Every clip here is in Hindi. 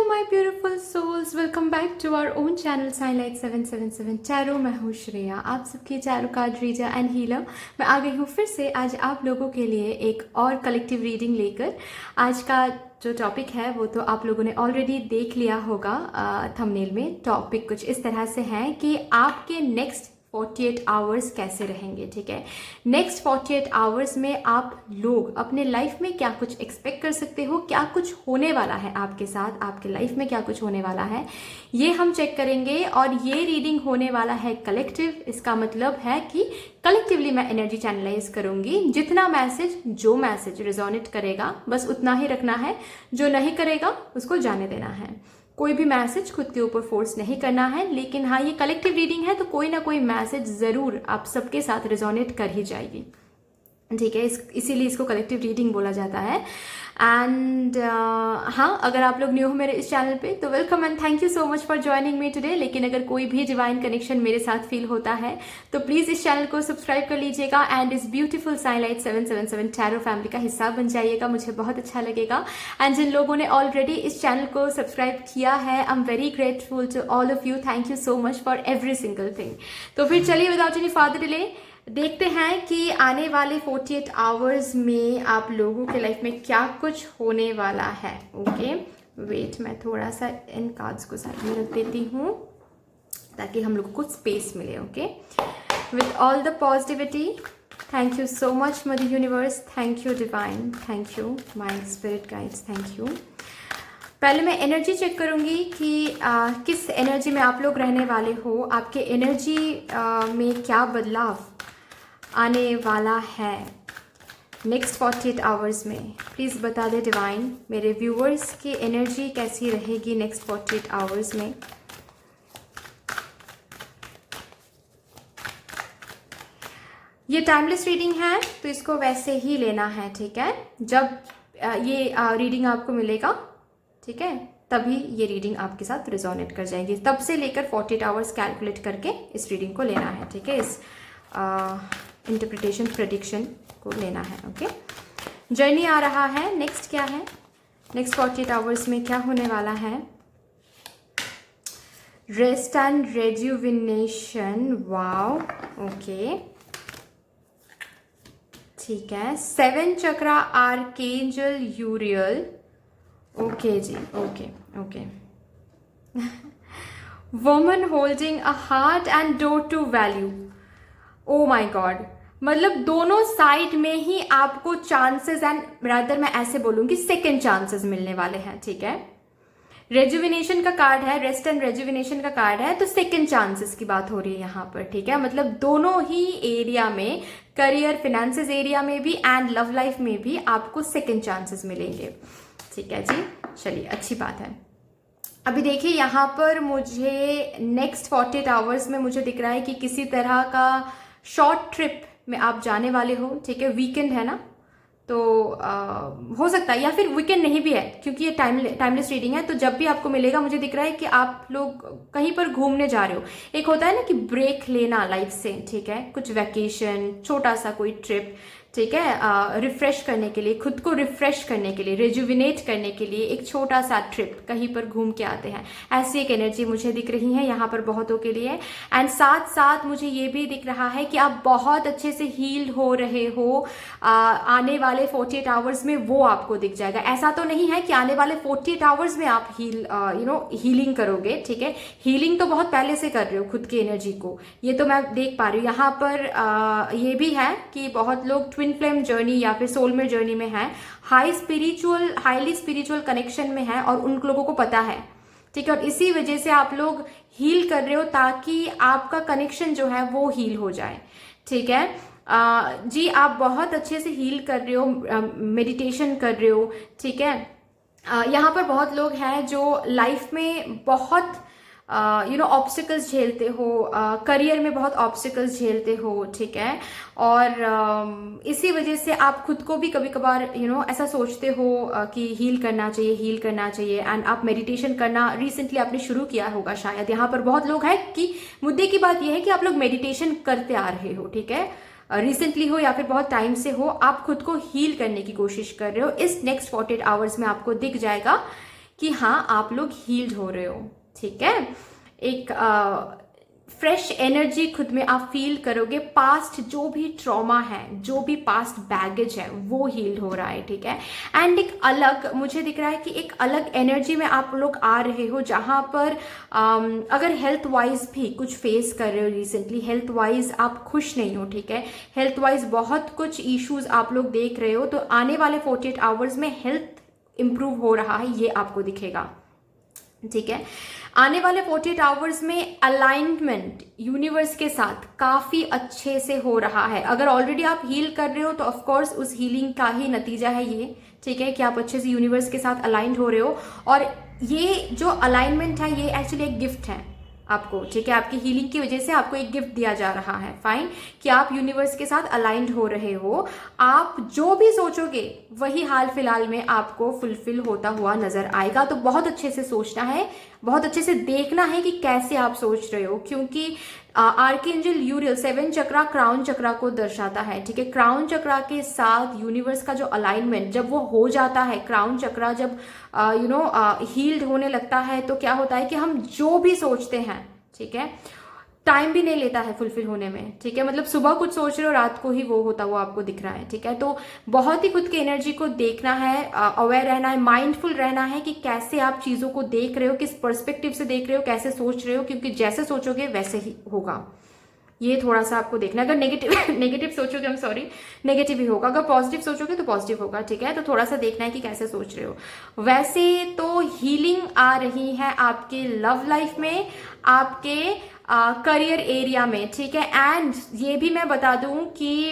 my beautiful souls, welcome back to our own channel Signlight 777 tarot. मैं हूँ श्रेया, आप सबकी tarot card reader and healer. मैं आ गई हूँ फिर से आज आप लोगों के लिए एक और कलेक्टिव रीडिंग लेकर। आज का जो टॉपिक है वो तो आप लोगों ने ऑलरेडी देख लिया होगा थंबनेल में। टॉपिक कुछ इस तरह से है कि आपके नेक्स्ट 48 आवर्स कैसे रहेंगे। ठीक है, नेक्स्ट 48 आवर्स में आप लोग अपने लाइफ में क्या कुछ एक्सपेक्ट कर सकते हो, क्या कुछ होने वाला है आपके साथ, आपके लाइफ में क्या कुछ होने वाला है, ये हम चेक करेंगे। और ये रीडिंग होने वाला है कलेक्टिव। इसका मतलब है कि कलेक्टिवली मैं एनर्जी चैनलाइज करूंगी। जितना मैसेज, जो मैसेज रिजोनेट करेगा बस उतना ही रखना है, जो नहीं करेगा उसको जाने देना है। कोई भी मैसेज खुद के ऊपर फोर्स नहीं करना है, लेकिन हाँ, ये कलेक्टिव रीडिंग है तो कोई ना कोई मैसेज ज़रूर आप सबके साथ रिजोनेट कर ही जाएगी। ठीक है, इसीलिए इसको कलेक्टिव रीडिंग बोला जाता है। एंड हाँ, अगर आप लोग न्यू हो मेरे इस चैनल पे तो welcome and thank you so much for joining me today. लेकिन अगर कोई भी डिवाइन कनेक्शन मेरे साथ फील होता है तो प्लीज़ इस चैनल को सब्सक्राइब कर लीजिएगा एंड इस ब्यूटीफुल साइनलाइट 777 टैरो फैमिली का हिस्सा बन जाइएगा, मुझे बहुत अच्छा लगेगा। एंड जिन लोगों ने ऑलरेडी इस चैनल को सब्सक्राइब किया है, I am very grateful to all of you. Thank you so much for every single thing. तो फिर चलिए विदाउट एनी फर्दर डिले देखते हैं कि आने वाले 48 आवर्स में आप लोगों के लाइफ में क्या कुछ होने वाला है। ओके वेट, मैं थोड़ा सा इन कार्ड्स को साइड में रख देती हूँ ताकि हम लोगों को स्पेस मिले। Okay, with all the positivity, thank you so much mother universe, thank you divine, thank you my spirit guides, thank you. पहले मैं एनर्जी चेक करूंगी कि किस एनर्जी में आप लोग रहने वाले हो, आपके एनर्जी में क्या बदलाव आने वाला है नेक्स्ट 48 आवर्स में। प्लीज़ बता दे डिवाइन, मेरे व्यूवर्स की एनर्जी कैसी रहेगी नेक्स्ट 48 आवर्स में। ये टाइमलेस रीडिंग है तो इसको वैसे ही लेना है। ठीक है, जब ये रीडिंग आपको मिलेगा, ठीक है, तभी ये रीडिंग आपके साथ रिजोनेट कर जाएगी। तब से लेकर 48 आवर्स कैलकुलेट करके इस रीडिंग को लेना है। ठीक है, इस इंटरप्रिटेशन प्रेडिक्शन को लेना है। ओके, जर्नी आ रहा है। नेक्स्ट क्या है, नेक्स्ट 48 आवर्स में क्या होने वाला है। Rest and rejuvenation, wow, okay, ठीक है। 7 चक्रा आर्केंजल यूरियल, ओके जी, okay okay. Woman holding a heart and door to value, oh my god, मतलब दोनों साइड में ही आपको चांसेस एंड रादर मैं ऐसे बोलूंगी सेकेंड चांसेस मिलने वाले हैं। ठीक है, रेजुविनेशन का कार्ड है, रेस्ट एंड रेजुविनेशन का कार्ड है, तो सेकेंड चांसेस की बात हो रही है यहाँ पर। ठीक है, मतलब दोनों ही एरिया में, करियर, फिनेंसेस एरिया में भी एंड लव लाइफ में भी आपको सेकेंड चांसेस मिलेंगे। ठीक है जी, चलिए अच्छी बात है। अभी देखिए यहाँ पर मुझे नेक्स्ट 48 आवर्स में मुझे दिख रहा है कि किसी तरह का शॉर्ट ट्रिप में आप जाने वाले हो। ठीक है, वीकेंड है ना, तो हो सकता है, या फिर वीकेंड नहीं भी है क्योंकि ये टाइमलेस रीडिंग है। तो जब भी आपको मिलेगा, मुझे दिख रहा है कि आप लोग कहीं पर घूमने जा रहे हो। एक होता है ना कि ब्रेक लेना लाइफ से, ठीक है, कुछ वैकेशन, छोटा सा कोई ट्रिप, ठीक है, रिफ्रेश करने के लिए, खुद को रिफ्रेश करने के लिए, रेजुविनेट करने के लिए एक छोटा सा ट्रिप कहीं पर घूम के आते हैं। ऐसी एक एनर्जी मुझे दिख रही है यहाँ पर बहुतों के लिए। एंड साथ साथ मुझे ये भी दिख रहा है कि आप बहुत अच्छे से हील हो रहे हो। आने वाले 48 आवर्स में वो आपको दिख जाएगा। ऐसा तो नहीं है कि आने वाले 48 आवर्स में आप हीलिंग करोगे। ठीक है, हीलिंग तो बहुत पहले से कर रहे हो खुद की एनर्जी को, ये तो मैं देख पा रही हूँ। यहाँ पर ये भी है कि बहुत लोग ट्विन फ्लेम जर्नी या फिर सोलमेट जर्नी में है, हाईली स्पिरिचुअल कनेक्शन में है और उन लोगों को पता है। ठीक है, और इसी वजह से आप लोग हील कर रहे हो ताकि आपका कनेक्शन जो है वो हील हो जाए। ठीक है जी, आप बहुत अच्छे से हील कर रहे हो, मेडिटेशन कर रहे हो। ठीक है, यहाँ पर बहुत लोग हैं जो लाइफ में बहुत ऑब्स्टिकल्स झेलते हो, करियर में बहुत ऑब्स्टिकल्स झेलते हो। ठीक है, और इसी वजह से आप खुद को भी कभी कभार ऐसा सोचते हो कि हील करना चाहिए एंड आप मेडिटेशन करना रिसेंटली आपने शुरू किया होगा शायद। यहाँ पर बहुत लोग हैं कि मुद्दे की बात यह है कि आप लोग मेडिटेशन करते आ रहे हो। ठीक है, रिसेंटली हो या फिर बहुत टाइम से हो, आप खुद को हील करने की कोशिश कर रहे हो। इस नेक्स्ट 48 आवर्स में आपको दिख जाएगा कि हाँ आप लोग हील्ड हो रहे हो, ठीक है। एक फ्रेश एनर्जी खुद में आप फील करोगे। पास्ट जो भी ट्रॉमा है, जो भी पास्ट बैगेज है, वो हील्ड हो रहा है, ठीक है। एंड एक अलग मुझे दिख रहा है कि एक अलग एनर्जी में आप लोग आ रहे हो, जहां पर अगर हेल्थ वाइज भी कुछ फेस कर रहे हो रिसेंटली, हेल्थ वाइज आप खुश नहीं हो, ठीक है, हेल्थ वाइज बहुत कुछ इश्यूज आप लोग देख रहे हो, तो आने वाले 48 आवर्स में हेल्थ इंप्रूव हो रहा है, ये आपको दिखेगा, ठीक है। आने वाले 48 आवर्स में अलाइनमेंट यूनिवर्स के साथ काफी अच्छे से हो रहा है। अगर ऑलरेडी आप हील कर रहे हो तो ऑफ कोर्स उस हीलिंग का ही नतीजा है ये, ठीक है, कि आप अच्छे से यूनिवर्स के साथ अलाइंड हो रहे हो। और ये जो अलाइनमेंट है ये एक्चुअली एक गिफ्ट है आपको, ठीक है। आपकी हीलिंग की वजह से आपको एक गिफ्ट दिया जा रहा है, फाइन, कि आप यूनिवर्स के साथ अलाइंड हो रहे हो। आप जो भी सोचोगे वही हाल फिलहाल में आपको फुलफिल होता हुआ नजर आएगा। तो बहुत अच्छे से सोचना है, बहुत अच्छे से देखना है कि कैसे आप सोच रहे हो, क्योंकि आर्कएंजल यूरियल 7 चक्रा क्राउन चक्रा को दर्शाता है, ठीक है। क्राउन चक्रा के साथ यूनिवर्स का जो अलाइनमेंट जब वो हो जाता है, क्राउन चक्रा जब हील्ड होने लगता है, तो क्या होता है कि हम जो भी सोचते हैं, ठीक है, टाइम भी नहीं लेता है फुलफिल होने में, ठीक है। मतलब सुबह कुछ सोच रहे हो, रात को ही वो होता हुआ आपको दिख रहा है, ठीक है। तो बहुत ही खुद की एनर्जी को देखना है, अवेयर रहना है, माइंडफुल रहना है कि कैसे आप चीजों को देख रहे हो, किस पर्सपेक्टिव से देख रहे हो, कैसे सोच रहे हो, क्योंकि जैसे सोचोगे वैसे ही होगा। ये थोड़ा सा आपको देखना है। अगर नेगेटिव सोचोगे, हम सॉरी, नेगेटिव ही होगा। अगर पॉजिटिव सोचोगे तो पॉजिटिव होगा, ठीक है। तो थोड़ा सा देखना है कि कैसे सोच रहे हो। वैसे तो हीलिंग आ रही है आपके लव लाइफ में, आपके करियर एरिया में, ठीक है। एंड ये भी मैं बता दूं कि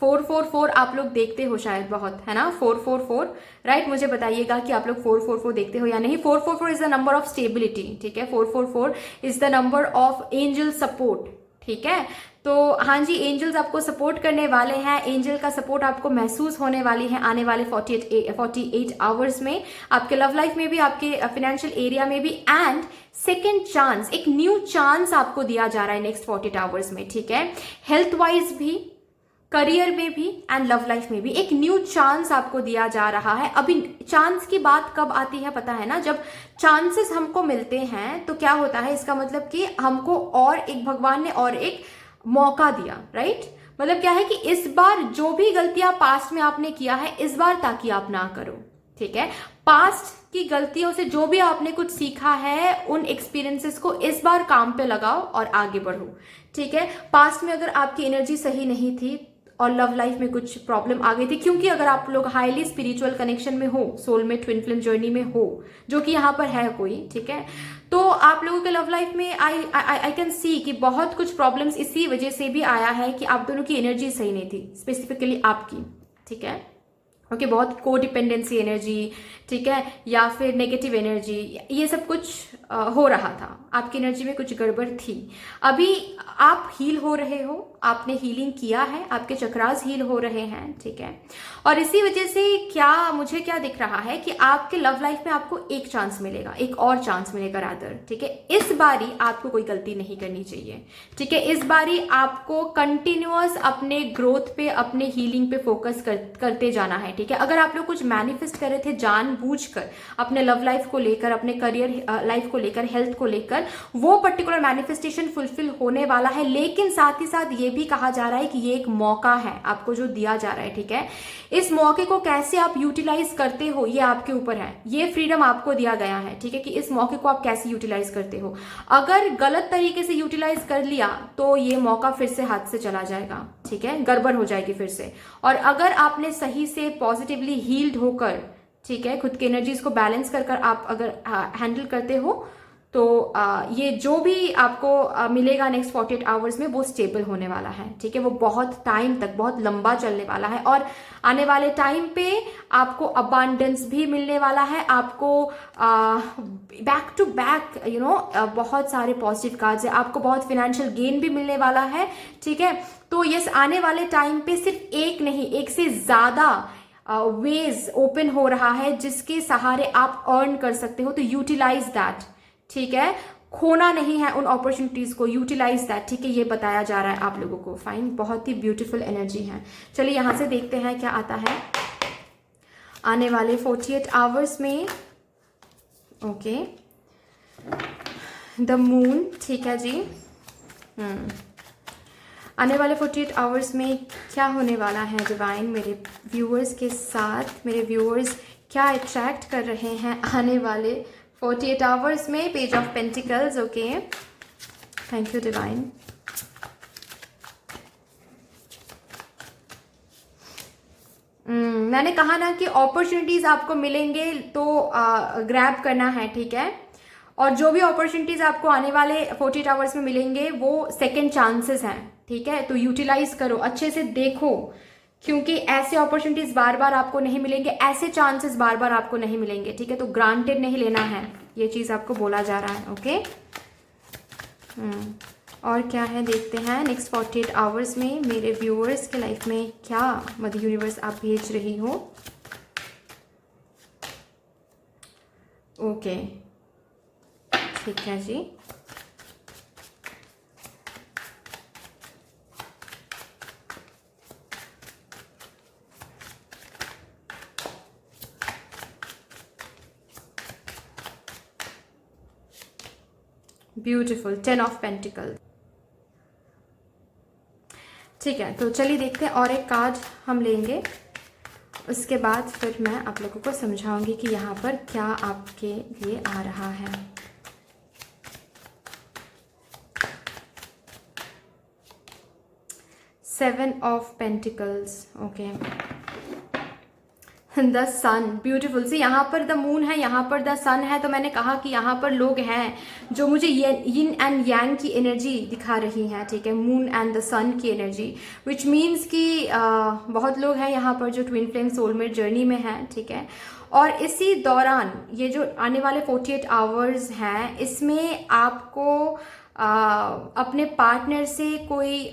444 आप लोग देखते हो शायद बहुत, है ना, 444, राइट। मुझे बताइएगा कि आप लोग 444 देखते हो या नहीं। 444 is the number of stability, ठीक है। 444 is the number of angel support, ठीक है। तो हाँ जी, एंजल्स आपको सपोर्ट करने वाले हैं, एंजल का सपोर्ट आपको महसूस होने वाली है आने वाले 48 आवर्स में, आपके लव लाइफ में भी, आपके फाइनेंशियल एरिया में भी। एंड सेकेंड चांस, एक न्यू चांस आपको दिया जा रहा है नेक्स्ट 48 आवर्स में, ठीक है। हेल्थ वाइज भी, करियर में भी एंड लव लाइफ में भी एक न्यू चांस आपको दिया जा रहा है। अभी चांस की बात कब आती है पता है ना, जब चांसेस हमको मिलते हैं तो क्या होता है, इसका मतलब कि हमको और एक, भगवान ने और एक मौका दिया, राइट। मतलब क्या है कि इस बार जो भी गलतियां पास्ट में आपने किया है, इस बार ताकि आप ना करो, ठीक है। पास्ट की गलतियों से जो भी आपने कुछ सीखा है, उन एक्सपीरियंसेस को इस बार काम पे लगाओ और आगे बढ़ो, ठीक है। पास्ट में अगर आपकी एनर्जी सही नहीं थी और लव लाइफ में कुछ प्रॉब्लम आ गई थी, क्योंकि अगर आप लोग हाईली स्पिरिचुअल कनेक्शन में हो, सोल में ट्विन फ्लेम जर्नी में हो, जो कि यहाँ पर है कोई, ठीक है, तो आप लोगों के लव लाइफ में आई कैन सी कि बहुत कुछ प्रॉब्लम्स इसी वजह से भी आया है कि आप दोनों की एनर्जी सही नहीं थी, स्पेसिफिकली आपकी, ठीक है। ओके, बहुत को डिपेंडेंसी एनर्जी, ठीक है, या फिर नेगेटिव एनर्जी, ये सब कुछ हो रहा था, आपकी एनर्जी में कुछ गड़बड़ थी। अभी आप हील हो रहे हो, आपने हीलिंग किया है, आपके चक्रास हील हो रहे हैं, ठीक है। और इसी वजह से मुझे क्या दिख रहा है कि आपके लव लाइफ में आपको एक चांस मिलेगा, एक और चांस मिलेगा रादर, ठीक है। इस बारी आपको कोई गलती नहीं करनी चाहिए, ठीक है। इस बारी आपको कंटिन्यूअस अपने ग्रोथ पे, अपने हीलिंग पे फोकस करते जाना है, ठीक है। अगर आप लोग कुछ मैनिफेस्ट कर रहे थे जानबूझकर अपने लव लाइफ को लेकर, अपने करियर लाइफ को लेकर, हेल्थ को लेकर, वो पर्टिकुलर मैनिफेस्टेशन फुलफिल होने वाला है। लेकिन साथ ही साथ ये भी कहा जा रहा है कि ये एक मौका है आपको जो दिया जा रहा है, ठीक है। इस मौके को कैसे आप यूटिलाइज करते हो ये आपके ऊपर है, ये फ्रीडम आपको दिया गया है, ठीक है, कि इस मौके को आप कैसे यूटिलाइज करते हो। अगर गलत तरीके से यूटिलाइज कर लिया तो ये मौका फिर से हाथ से चला जाएगा, ठीक है, गड़बड़ हो जाएगी फिर से। और अगर आपने सही से पॉजिटिवली हील्ड होकर, ठीक है, खुद की एनर्जीज को बैलेंस कर आप अगर हैंडल करते हो, तो ये जो भी आपको मिलेगा नेक्स्ट 48 आवर्स में वो स्टेबल होने वाला है, ठीक है। वो बहुत टाइम तक, बहुत लंबा चलने वाला है। और आने वाले टाइम पे आपको अबांडेंस भी मिलने वाला है, आपको बैक टू बैक बहुत सारे पॉजिटिव कार्ड्स है, आपको बहुत फाइनेंशियल गेन भी मिलने वाला है, ठीक है। तो यस, आने वाले टाइम पे सिर्फ एक नहीं, एक से ज्यादा वेज ओपन हो रहा है जिसके सहारे आप अर्न कर सकते हो। तो यूटिलाइज दैट, ठीक है, खोना नहीं है उन अपॉर्चुनिटीज को, यूटिलाइज दैट, ठीक है, ये बताया जा रहा है आप लोगों को। फाइन, बहुत ही ब्यूटीफुल एनर्जी है। चलिए यहां से देखते हैं क्या आता है आने वाले 48 आवर्स में ओके, द मून, ठीक है जी। आने वाले 48 आवर्स में क्या होने वाला है डिवाइन मेरे व्यूअर्स के साथ? मेरे व्यूअर्स क्या अट्रैक्ट कर रहे हैं आने वाले 48 आवर्स में? Page of pentacles, okay, thank you divine. मैंने कहा ना कि अपॉर्चुनिटीज़ आपको मिलेंगे तो ग्रैब करना है, ठीक है। और जो भी अपॉर्चुनिटीज़ आपको आने वाले 48 आवर्स में मिलेंगे वो सेकंड चांसेस हैं, ठीक है। तो यूटिलाइज करो, अच्छे से देखो, क्योंकि ऐसे अपॉर्चुनिटीज़ बार बार आपको नहीं मिलेंगे, ऐसे चांसेस बार बार आपको नहीं मिलेंगे, ठीक है। तो ग्रांटेड नहीं लेना है, ये चीज़ आपको बोला जा रहा है, ओके। और क्या है देखते हैं नेक्स्ट 48 आवर्स में मेरे व्यूअर्स के लाइफ में क्या मदर यूनिवर्स आप भेज रही हो। ओके, ठीक है जी। ब्यूटिफुल, 10 ऑफ पेंटिकल, ठीक है। तो चलिए देखते हैं, और एक कार्ड हम लेंगे, उसके बाद फिर मैं आप लोगों को समझाऊंगी कि यहाँ पर क्या आपके लिए आ रहा है। Seven of pentacles, okay, the sun, beautiful. See यहाँ पर द मून है, यहाँ पर द सन है, तो मैंने कहा कि यहाँ पर लोग हैं जो मुझे यिन एंड यांग की एनर्जी दिखा रही हैं, ठीक है, मून एंड द सन की एनर्जी, विच मीन्स कि बहुत लोग हैं यहाँ पर जो ट्विन फ्लेम सोलमेट जर्नी में हैं, ठीक है। और इसी दौरान ये जो आने वाले 48 आवर्स हैं, इसमें आपको अपने पार्टनर से कोई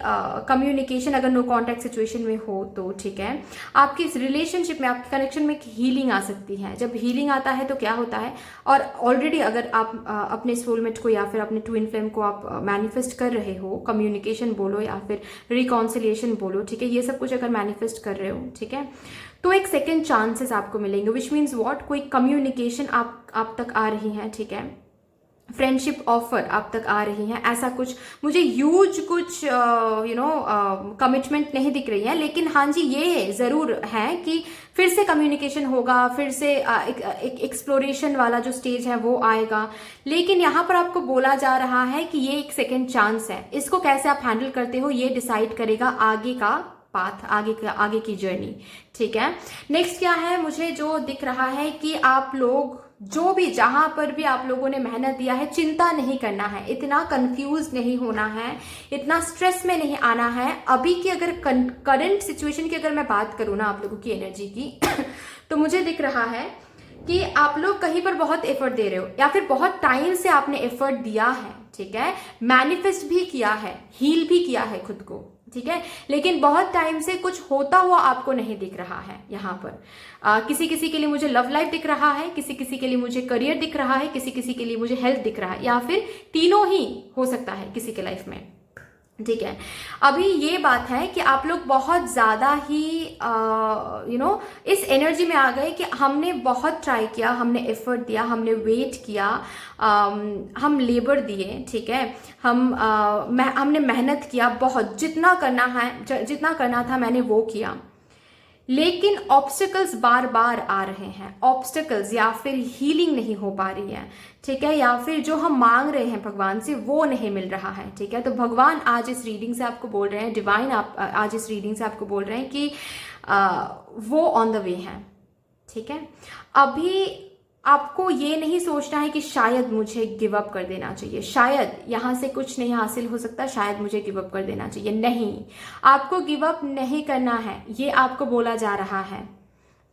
कम्युनिकेशन, अगर नो कांटेक्ट सिचुएशन में हो तो, ठीक है, आपकी इस रिलेशनशिप में, आपके कनेक्शन में हीलिंग आ सकती है। जब हीलिंग आता है तो क्या होता है, और ऑलरेडी अगर आप अपने सोलमेट को या फिर अपने ट्विन फ्लेम को आप मैनिफेस्ट कर रहे हो, कम्युनिकेशन बोलो या फिर रिकॉन्सिलिएशन बोलो, ठीक है, ये सब कुछ अगर मैनिफेस्ट कर रहे हो, ठीक है, तो एक सेकेंड चांसेस आपको मिलेंगे, विच मीन्स वॉट, कोई कम्युनिकेशन आप तक आ रही है, ठीक है, फ्रेंडशिप ऑफर आप तक आ रही हैं, ऐसा कुछ मुझे ह्यूज कुछ कमिटमेंट नहीं दिख रही है, लेकिन हाँ जी ये ज़रूर है कि फिर से कम्युनिकेशन होगा, फिर से एक एक्सप्लोरेशन वाला जो स्टेज है वो आएगा। लेकिन यहाँ पर आपको बोला जा रहा है कि ये एक सेकेंड चांस है, इसको कैसे आप हैंडल करते हो ये डिसाइड करेगा आगे का पाथ, आगे की जर्नी, ठीक है। नेक्स्ट क्या है, मुझे जो दिख रहा है कि आप लोग जो भी जहां पर भी आप लोगों ने मेहनत दिया है, चिंता नहीं करना है, इतना कंफ्यूज नहीं होना है, इतना स्ट्रेस में नहीं आना है। अभी की अगर करंट सिचुएशन की अगर मैं बात करूँ ना आप लोगों की एनर्जी की तो मुझे दिख रहा है कि आप लोग कहीं पर बहुत एफर्ट दे रहे हो, या फिर बहुत टाइम से आपने एफर्ट दिया है, ठीक है, मैनिफेस्ट भी किया है, हील भी किया है खुद को, ठीक है, लेकिन बहुत टाइम से कुछ होता हुआ आपको नहीं दिख रहा है। यहाँ पर किसी किसी के लिए मुझे लव लाइफ दिख रहा है, किसी किसी के लिए मुझे करियर दिख रहा है, किसी किसी के लिए मुझे हेल्थ दिख रहा है, या फिर तीनों ही हो सकता है किसी के लाइफ में, ठीक है। अभी ये बात है कि आप लोग बहुत ज़्यादा ही इस एनर्जी में आ गए कि हमने बहुत ट्राई किया, हमने एफर्ट दिया, हमने वेट किया, हम लेबर दिए, ठीक है, हमने मेहनत किया बहुत, जितना करना था मैंने वो किया, लेकिन ऑब्स्टिकल्स बार बार आ रहे हैं, ऑब्स्टिकल्स, या फिर हीलिंग नहीं हो पा रही है, ठीक है, या फिर जो हम मांग रहे हैं भगवान से वो नहीं मिल रहा है, ठीक है। तो भगवान आज इस रीडिंग से आपको बोल रहे हैं, डिवाइन आज इस रीडिंग से आपको बोल रहे हैं कि वो ऑन द वे है, ठीक है। अभी आपको ये नहीं सोचना है कि शायद मुझे गिव अप कर देना चाहिए, शायद यहाँ से कुछ नहीं हासिल हो सकता, शायद मुझे गिव अप कर देना चाहिए, नहीं, आपको गिव अप नहीं करना है, ये आपको बोला जा रहा है,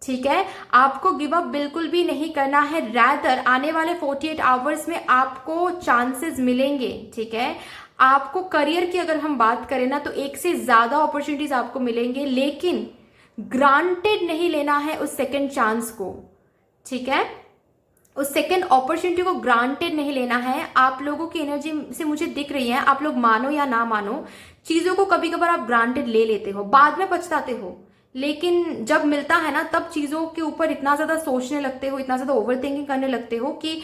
ठीक है। आपको गिव अप बिल्कुल भी नहीं करना है, रैदर आने वाले 48 आवर्स में आपको चांसेस मिलेंगे, ठीक है। आपको करियर की अगर हम बात करें ना तो एक से ज्यादा अपॉर्चुनिटीज आपको मिलेंगे, लेकिन ग्रांटेड नहीं लेना है उस सेकेंड चांस को, ठीक है, उस सेकेंड अपॉर्चुनिटी को ग्रांटेड नहीं लेना है। आप लोगों की एनर्जी से मुझे दिख रही है, आप लोग मानो या ना मानो, चीजों को कभी कभार आप ग्रांटेड ले लेते हो, बाद में पछताते हो, लेकिन जब मिलता है ना तब चीज़ों के ऊपर इतना ज़्यादा सोचने लगते हो, इतना ज़्यादा ओवर थिंकिंग करने लगते हो कि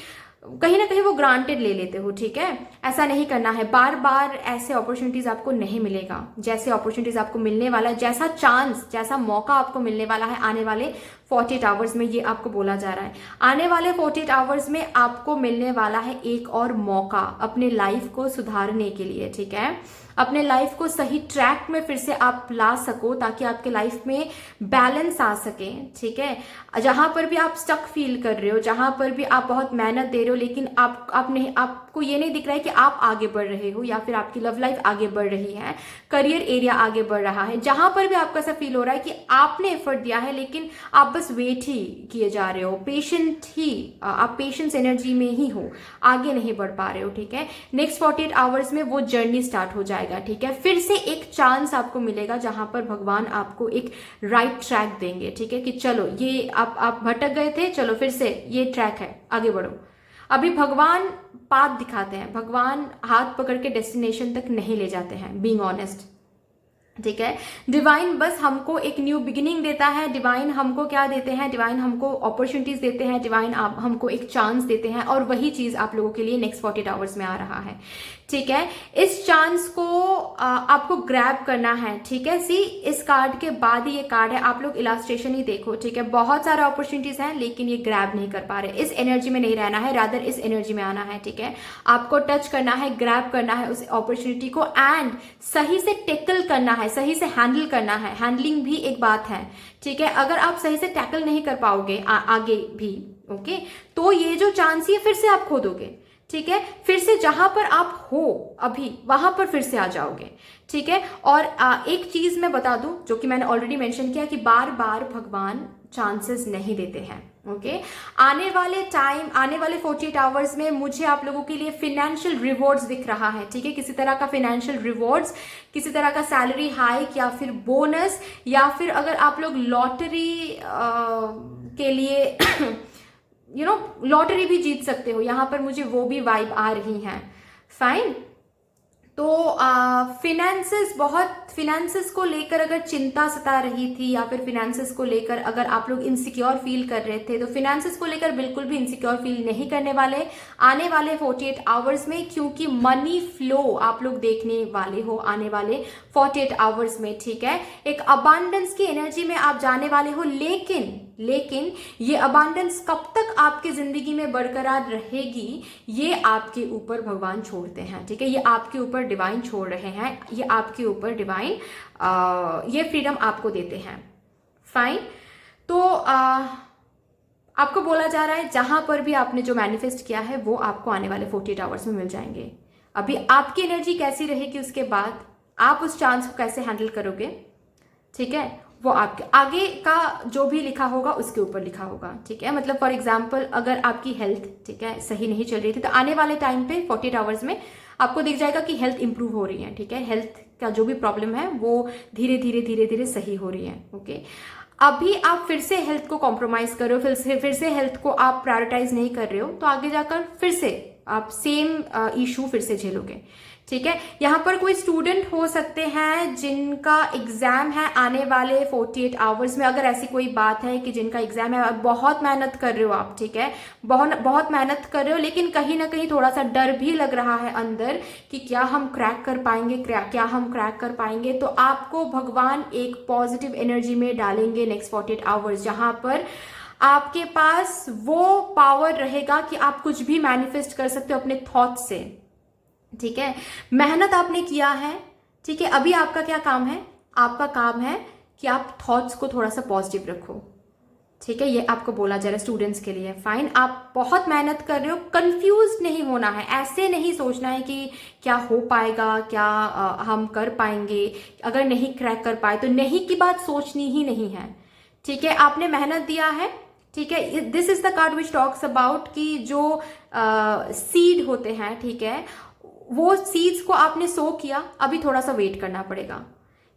कहीं ना कहीं वो ग्रांटेड ले लेते हो। ठीक है, ऐसा नहीं करना है। बार बार ऐसे अपॉर्चुनिटीज आपको नहीं मिलेगा। जैसे अपॉर्चुनिटीज आपको मिलने वाला है, जैसा चांस, जैसा मौका आपको मिलने वाला है आने वाले 48 आवर्स में, ये आपको बोला जा रहा है। आने वाले 48 आवर्स में आपको मिलने वाला है एक और मौका अपने लाइफ को सुधारने के लिए। ठीक है, अपने लाइफ को सही ट्रैक में फिर से आप ला सको, ताकि आपके लाइफ में बैलेंस आ सके। ठीक है, जहां पर भी आप स्टक फील कर रहे हो, जहां पर भी आप बहुत मेहनत दे रहे हो लेकिन आपको ये नहीं दिख रहा है कि आप आगे बढ़ रहे हो, या फिर आपकी लव लाइफ आगे बढ़ रही है, करियर एरिया आगे बढ़ रहा है, जहां पर भी आपको ऐसा फील हो रहा है कि आपने एफर्ट दिया है लेकिन आप बस वेट ही किए जा रहे हो, पेशेंट ही, आप पेशेंस एनर्जी में ही हो, आगे नहीं बढ़ पा रहे हो। ठीक है, नेक्स्ट 48 आवर्स में वो जर्नी स्टार्ट हो जाएगा। ठीक है, फिर से एक चांस आपको मिलेगा जहां पर भगवान आपको एक राइट ट्रैक देंगे। ठीक है, कि चलो ये आप भटक गए थे, चलो फिर से ये ट्रैक है, आगे बढ़ो। अभी भगवान पाथ दिखाते हैं, भगवान हाथ पकड़ के डेस्टिनेशन तक नहीं ले जाते हैं, बीइंग ऑनेस्ट। ठीक है, डिवाइन बस हमको एक न्यू बिगिनिंग देता है। डिवाइन हमको क्या देते हैं, डिवाइन हमको अपॉर्चुनिटीज देते हैं, डिवाइन हमको एक चांस देते हैं, और वही चीज आप लोगों के लिए नेक्स्ट 48 आवर्स में आ रहा है। ठीक है, इस चांस को आपको ग्रैब करना है। ठीक है, सी इस कार्ड के बाद ही ये कार्ड है, आप लोग इलास्ट्रेशन ही देखो। ठीक है, बहुत सारे अपॉर्चुनिटीज हैं लेकिन ये ग्रैब नहीं कर पा रहे, इस एनर्जी में नहीं रहना है, रादर इस एनर्जी में आना है। ठीक है, आपको टच करना है, ग्रैब करना है उस अपॉर्चुनिटी को, एंड सही से टैकल करना है, सही से हैंडल करना है। हैंडलिंग भी एक बात है। ठीक है, अगर आप सही से टैकल नहीं कर पाओगे आगे भी, ओके, तो ये जो चांस है फिर से आप खो दोगे। ठीक है, फिर से जहां पर आप हो अभी वहां पर फिर से आ जाओगे। ठीक है, और एक चीज मैं बता दूं जो कि मैंने ऑलरेडी मेंशन किया कि बार बार भगवान चांसेस नहीं देते हैं। ओके, आने वाले 48 आवर्स में मुझे आप लोगों के लिए फिनेंशियल रिवॉर्ड्स दिख रहा है। ठीक है, किसी तरह का फिनेंशियल रिवॉर्ड्स, किसी तरह का सैलरी हाइक, या फिर बोनस, या फिर अगर आप लोग लॉटरी के लिए लॉटरी भी जीत सकते हो, यहां पर मुझे वो भी वाइब आ रही हैं। फाइन, तो फिनेंसेस को लेकर अगर चिंता सता रही थी, या फिर फिनेंसेस को लेकर अगर आप लोग इनसिक्योर फील कर रहे थे, तो फिनेंसेस को लेकर बिल्कुल भी इनसिक्योर फील नहीं करने वाले आने वाले 48 आवर्स में, क्योंकि मनी फ्लो आप लोग देखने वाले हो आने वाले 48 आवर्स में। ठीक है, एक अबांडेंस की एनर्जी में आप जाने वाले हो, लेकिन ये अबांडेंस कब तक आपकी जिंदगी में बरकरार रहेगी, ये आपके ऊपर भगवान छोड़ते हैं। ठीक है, ये आपके ऊपर डिवाइन छोड़ रहे हैं, ये आपके ऊपर डिवाइन ये फ्रीडम आपको देते हैं। फाइन, तो आपको बोला जा रहा है जहां पर भी आपने जो मैनिफेस्ट किया है वो आपको आने वाले 48 आवर्स में मिल जाएंगे। अभी आपकी एनर्जी कैसी रहेगी, उसके बाद आप उस चांस को कैसे हैंडल करोगे, ठीक है, वो आपके आगे का जो भी लिखा होगा उसके ऊपर लिखा होगा। ठीक है, मतलब फॉर एग्जाम्पल अगर आपकी हेल्थ, ठीक है, सही नहीं चल रही थी, तो आने वाले टाइम पे 48 आवर्स में आपको दिख जाएगा कि हेल्थ इंप्रूव हो रही है। ठीक है, हेल्थ का जो भी प्रॉब्लम है वो धीरे धीरे सही हो रही है। ओके, अभी आप फिर से हेल्थ को कॉम्प्रोमाइज कर रहे हो, फिर से हेल्थ को आप प्रायोरिटाइज नहीं कर रहे हो, तो आगे जाकर फिर से आप सेम इशू फिर से झेलोगे। ठीक है, यहाँ पर कोई स्टूडेंट हो सकते हैं जिनका एग्जाम है आने वाले 48 आवर्स में, अगर ऐसी कोई बात है कि जिनका एग्जाम है, बहुत मेहनत कर रहे हो आप। ठीक है, बहुत मेहनत कर रहे हो, लेकिन कहीं ना कहीं थोड़ा सा डर भी लग रहा है अंदर कि क्या हम क्रैक कर पाएंगे, क्या हम क्रैक कर पाएंगे। तो आपको भगवान एक पॉजिटिव एनर्जी में डालेंगे नेक्स्ट 48 आवर्स, जहां पर आपके पास वो पावर रहेगा कि आप कुछ भी मैनिफेस्ट कर सकते हो अपने थॉट से। ठीक है, मेहनत आपने किया है। ठीक है, अभी आपका क्या काम है, आपका काम है कि आप थॉट्स को थोड़ा सा पॉजिटिव रखो। ठीक है, ये आपको बोला जा रहा है स्टूडेंट्स के लिए। फाइन, आप बहुत मेहनत कर रहे हो, कंफ्यूज नहीं होना है, ऐसे नहीं सोचना है कि क्या हो पाएगा, क्या हम कर पाएंगे, अगर नहीं क्रैक कर पाए तो नहीं की बात सोचनी ही नहीं है। ठीक है, आपने मेहनत दिया है। ठीक है, this is the card which talks about कि जो सीड होते हैं, ठीक है, वो सीड्स को आपने सो किया, अभी थोड़ा सा वेट करना पड़ेगा।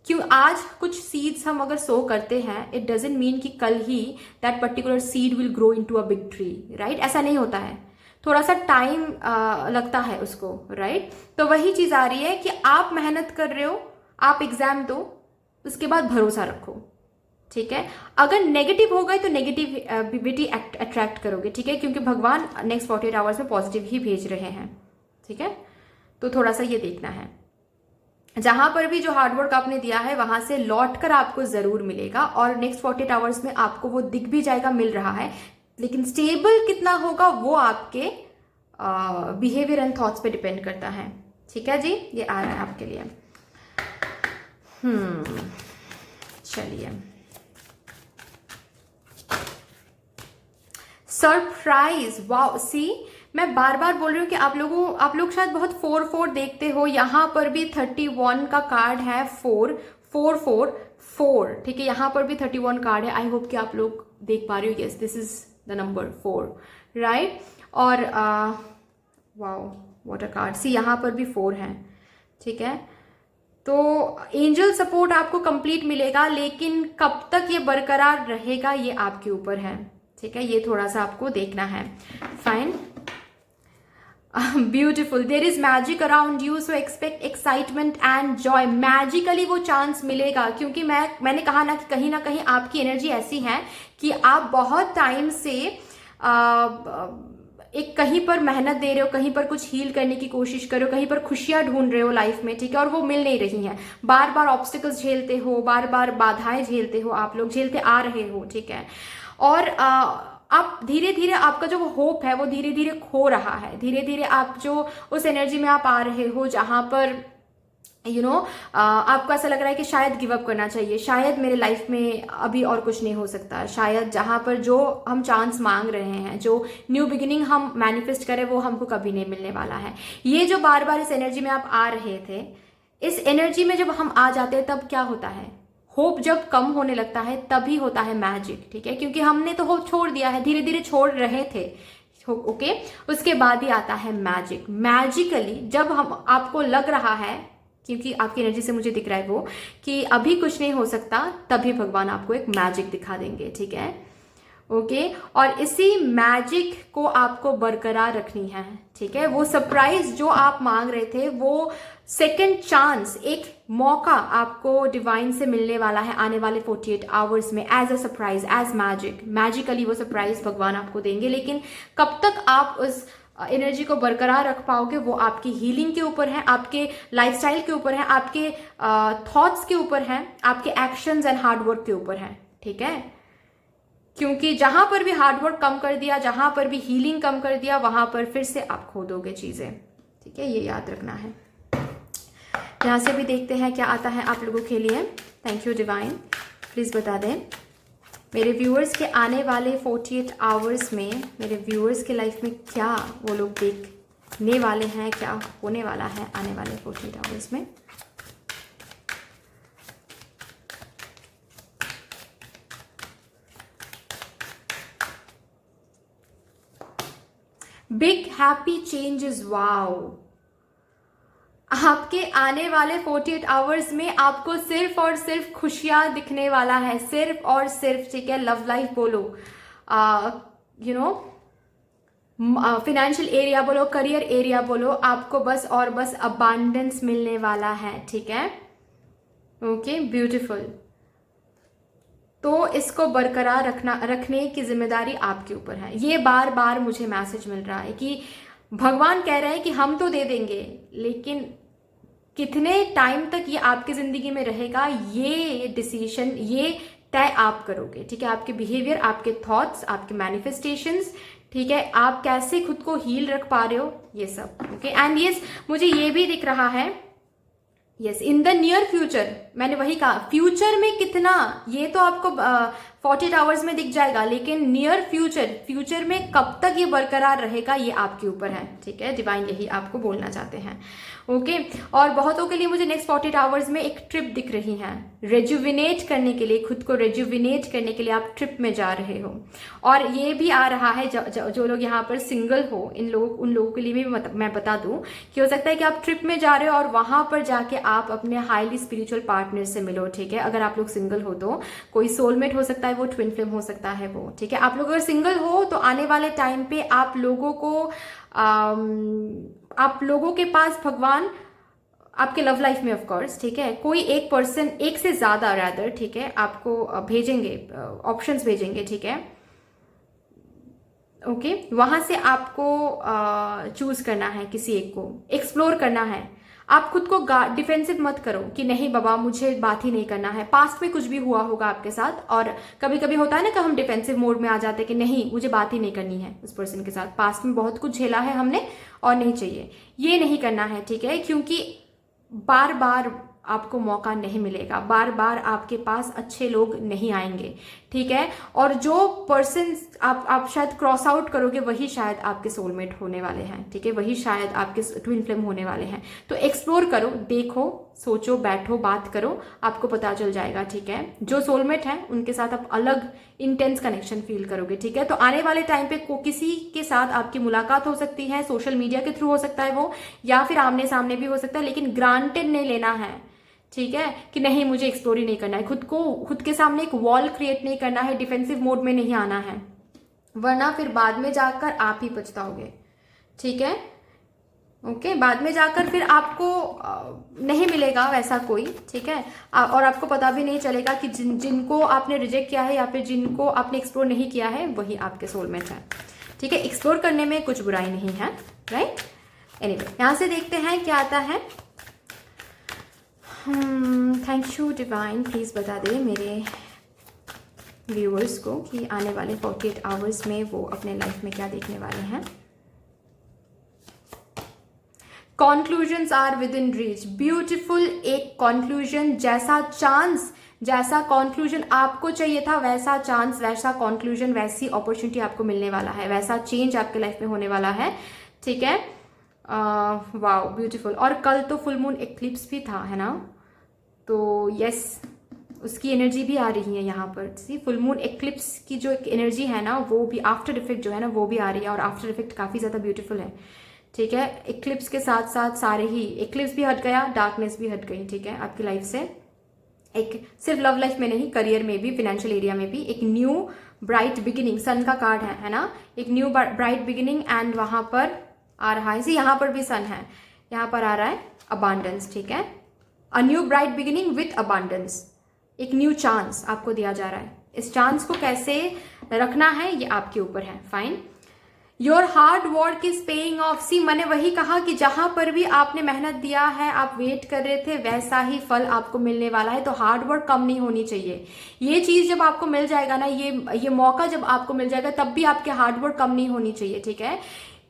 क्यों, आज कुछ सीड्स हम अगर सो करते हैं, इट डजेंट मीन कि कल ही that particular seed will grow into a big tree, right, ऐसा नहीं होता है, थोड़ा सा टाइम लगता है उसको, राइट। तो वही चीज आ रही है कि आप मेहनत कर रहे हो, आप एग्जाम दो, उसके बाद भरोसा रखो। ठीक है। अगर नेगेटिव होगा तो नेगेटिविटी अट्रैक्ट करोगे, ठीक है, क्योंकि भगवान नेक्स्ट 48 आवर्स में पॉजिटिव ही भेज रहे हैं, ठीक है। तो थोड़ा सा ये देखना है, जहां पर भी जो हार्डवर्क आपने दिया है वहां से लौट कर आपको जरूर मिलेगा, और नेक्स्ट 48 आवर्स में आपको वो दिख भी जाएगा, मिल रहा है, लेकिन स्टेबल कितना होगा वो आपके बिहेवियर एंड थॉट्स पे डिपेंड करता है, ठीक है जी। ये आ रहा है आपके लिए। चलिए, सरप्राइज, वाओ, सी मैं बार बार बोल रही हूँ कि आप लोग शायद बहुत 4-4 देखते हो, यहाँ पर भी 31 का कार्ड है, 4-4-4-4, ठीक है, यहाँ पर भी 31 कार्ड है। आई होप कि आप लोग देख पा रहे हो, yes this is the number 4, right. और वाओ व्हाट अ कार्ड, सी यहाँ पर भी 4 है, ठीक है। तो एंजल सपोर्ट आपको कंप्लीट मिलेगा, लेकिन कब तक ये बरकरार रहेगा ये आपके ऊपर है, ठीक है, ये थोड़ा सा आपको देखना है। Fine, beautiful, there is magic around you, so expect excitement and joy. Magically वो चांस मिलेगा, क्योंकि मैंने कहा ना कहीं आपकी एनर्जी ऐसी है कि आप बहुत टाइम से एक कहीं पर मेहनत दे रहे हो, कहीं पर कुछ हील करने की कोशिश कर रहे हो, कहीं पर खुशियां ढूंढ रहे हो लाइफ में, ठीक है, और वो मिल नहीं रही हैं। बार बार ऑब्स्टिकल्स झेलते हो, बार बार बाधाएं झेलते हो, आप लोग झेलते आ रहे हो, ठीक है। और आप धीरे धीरे आपका जो होप है वो धीरे धीरे खो रहा है, धीरे धीरे आप जो उस एनर्जी में आप आ रहे हो जहां पर आपको ऐसा लग रहा है कि शायद गिव अप करना चाहिए, शायद मेरे लाइफ में अभी और कुछ नहीं हो सकता, शायद जहां पर जो हम चांस मांग रहे हैं, जो न्यू बिगिनिंग हम मैनिफेस्ट करें वो हमको कभी नहीं मिलने वाला है। ये जो बार बार इस एनर्जी में आप आ रहे थे, इस एनर्जी में जब हम आ जाते हैं तब क्या होता है, होप जब कम होने लगता है तभी होता है मैजिक, ठीक है, क्योंकि हमने तो होप छोड़ दिया है, धीरे धीरे छोड़ रहे थे, ओके। उसके बाद ही आता है मैजिक। मैजिकली जब हम आपको लग रहा है, क्योंकि आपकी एनर्जी से मुझे दिख रहा है वो कि अभी कुछ नहीं हो सकता, तभी भगवान आपको एक मैजिक दिखा देंगे, ठीक है, ओके। और इसी मैजिक को आपको बरकरार रखनी है, ठीक है। वो सरप्राइज जो आप मांग रहे थे, वो सेकंड चांस, एक मौका आपको डिवाइन से मिलने वाला है आने वाले 48 आवर्स में, as a surprise, as magic. Magically वो सरप्राइज भगवान आपको देंगे, लेकिन कब तक आप उस एनर्जी को बरकरार रख पाओगे वो आपकी हीलिंग के ऊपर है, आपके लाइफस्टाइल के ऊपर है, आपके थॉट्स के ऊपर है, आपके एक्शंस एंड हार्डवर्क के ऊपर है, ठीक है। क्योंकि जहां पर भी हार्डवर्क कम कर दिया, जहां पर भी हीलिंग कम कर दिया, वहां पर फिर से आप खो दोगे चीजें, ठीक है, ये याद रखना है। यहां से भी देखते हैं क्या आता है आप लोगों के लिए। थैंक यू डिवाइन, प्लीज बता दें मेरे व्यूअर्स के आने वाले 48 आवर्स में, मेरे व्यूअर्स के लाइफ में क्या वो लोग देखने वाले हैं, क्या होने वाला है आने वाले 48 आवर्स में। Big happy changes, wow. आपके आने वाले 48 आवर्स में आपको सिर्फ और सिर्फ खुशियां दिखने वाला है, सिर्फ और सिर्फ, ठीक है। लव लाइफ बोलो, फिनेंशियल एरिया बोलो, करियर एरिया बोलो, आपको बस और बस अबांडेंस मिलने वाला है, ठीक है, ओके, ब्यूटीफुल। तो इसको बरकरार रखने की जिम्मेदारी आपके ऊपर है। ये बार बार मुझे मैसेज मिल रहा है कि भगवान कह रहे हैं कि हम तो दे देंगे, लेकिन कितने टाइम तक ये आपकी जिंदगी में रहेगा, ये डिसीजन, ये तय आप करोगे, ठीक है। आपके बिहेवियर, आपके थॉट्स, आपके मैनिफेस्टेशंस, ठीक है, आप कैसे खुद को हील रख पा रहे हो, ये सब, ओके। एंड यस, मुझे ये भी दिख रहा है, yes, in the near future, मैंने वही कहा, फ्यूचर में कितना ये तो आपको 48 आवर्स में दिख जाएगा, लेकिन नियर फ्यूचर में कब तक ये बरकरार रहेगा ये आपके ऊपर है, ठीक है। डिवाइन यही आपको बोलना चाहते हैं, ओके। और बहुतों के लिए मुझे नेक्स्ट 48 आवर्स में एक ट्रिप दिख रही है, रेजुविनेट करने के लिए, खुद को रेजुविनेट करने के लिए आप ट्रिप में जा रहे हो। और ये भी आ रहा है, जो लोग यहाँ पर सिंगल हो, उन लोगों के लिए भी मैं बता दूं कि हो सकता है कि आप ट्रिप में जा रहे हो और वहां पर जाके आप अपने हाईली स्पिरिचुअल पार्टनर से मिलो, ठीक है। अगर आप लोग सिंगल हो तो कोई सोलमेट हो सकता है, वो ट्विन फ्लेम हो सकता है वो, ठीक है। आप लोग अगर सिंगल हो तो आने वाले टाइम पे आप लोगों के पास भगवान आपके लव लाइफ में ऑफ कोर्स, ठीक है, कोई एक पर्सन, एक से ज़्यादा रैदर, ठीक है, आपको भेजेंगे, ऑप्शंस भेजेंगे, ठीक है, ओके, वहाँ से आपको चूज करना है, किसी एक को एक्सप्लोर करना है। आप खुद को डिफेंसिव मत करो कि नहीं बाबा मुझे बात ही नहीं करना है। पास्ट में कुछ भी हुआ होगा आपके साथ, और कभी कभी होता है ना कि हम डिफेंसिव मोड में आ जाते हैं कि नहीं मुझे बात ही नहीं करनी है उस पर्सन के साथ। पास्ट में बहुत कुछ झेला है हमने और नहीं चाहिए, ये नहीं करना है, ठीक है, क्योंकि बार बार आपको मौका नहीं मिलेगा, बार बार आपके पास अच्छे लोग नहीं आएंगे, ठीक है। और जो पर्सन आप शायद क्रॉस आउट करोगे वही शायद आपके सोलमेट होने वाले हैं, ठीक है, वही शायद आपके ट्विन फ्लेम होने वाले हैं। तो एक्सप्लोर करो, देखो, सोचो, बैठो, बात करो, आपको पता चल जाएगा, ठीक है। जो सोलमेट है उनके साथ आप अलग इंटेंस कनेक्शन फील करोगे, ठीक है। तो आने वाले टाइम पे किसी के साथ आपकी मुलाकात हो सकती है, सोशल मीडिया के थ्रू हो सकता है वो, या फिर आमने सामने भी हो सकता है, लेकिन ग्रांटेड नहीं लेना है, ठीक है, कि नहीं मुझे एक्सप्लोर ही नहीं करना है, खुद के सामने एक वॉल क्रिएट नहीं करना है, डिफेंसिव मोड में नहीं आना है, वरना फिर बाद में जाकर आप ही पछताओगे, ठीक है, ओके। बाद में जाकर फिर आपको नहीं मिलेगा वैसा कोई, ठीक है, और आपको पता भी नहीं चलेगा कि जिनको आपने रिजेक्ट किया है या फिर जिनको आपने एक्सप्लोर नहीं किया है वही आपके सोलमेट है, ठीक है। एक्सप्लोर करने में कुछ बुराई नहीं है, राइट। एनीवे, यहाँ से देखते हैं क्या आता है। थैंक यू डिवाइन, प्लीज़ बता दे मेरे व्यूअर्स को कि आने वाले 48 आवर्स में वो अपने लाइफ में क्या देखने वाले हैं। Conclusions are within reach, beautiful. एक कॉन्क्लूजन जैसा चांस, जैसा कॉन्क्लूजन आपको चाहिए था वैसा चांस, वैसा कॉन्क्लूजन, वैसी अपॉर्चुनिटी आपको मिलने वाला है, वैसा चेंज आपके लाइफ में होने वाला है, ठीक है। Wow, beautiful. और कल तो फुल मून एक्लिप्स भी था, है ना, तो यस, उसकी एनर्जी भी आ रही है यहाँ पर। सी, फुल मून एक्लिप्स की जो एक एनर्जी है ना, वो भी आफ्टर इफेक्ट जो है ना वो भी आ रही है, और आफ्टर इफेक्ट काफ़ी ज़्यादा ब्यूटीफुल है, ठीक है। एक्लिप्स के साथ साथ सारे ही, एक्लिप्स भी हट गया, डार्कनेस भी हट गई, ठीक है, आपकी लाइफ से। एक सिर्फ लव लाइफ में नहीं, करियर में भी, फाइनेंशियल एरिया में भी एक न्यू ब्राइट बिगिनिंग, सन का कार्ड है ना, एक न्यू ब्राइट बिगिनिंग। एंड वहाँ पर आ रहा है, यहाँ पर भी सन है, यहाँ पर आ रहा है अबांडेंस, ठीक है, a new bright beginning with abundance. एक न्यू चांस आपको दिया जा रहा है, इस चांस को कैसे रखना है ये आपके ऊपर है, fine. Your hard work is paying off. See, मैंने वही कहा कि जहां पर भी आपने मेहनत दिया है, आप वेट कर रहे थे, वैसा ही फल आपको मिलने वाला है। तो हार्ड वर्क कम नहीं होनी चाहिए। ये चीज जब आपको मिल जाएगा ना, ये मौका जब आपको मिल जाएगा, तब भी आपके हार्ड वर्क कम नहीं होनी चाहिए, ठीक है,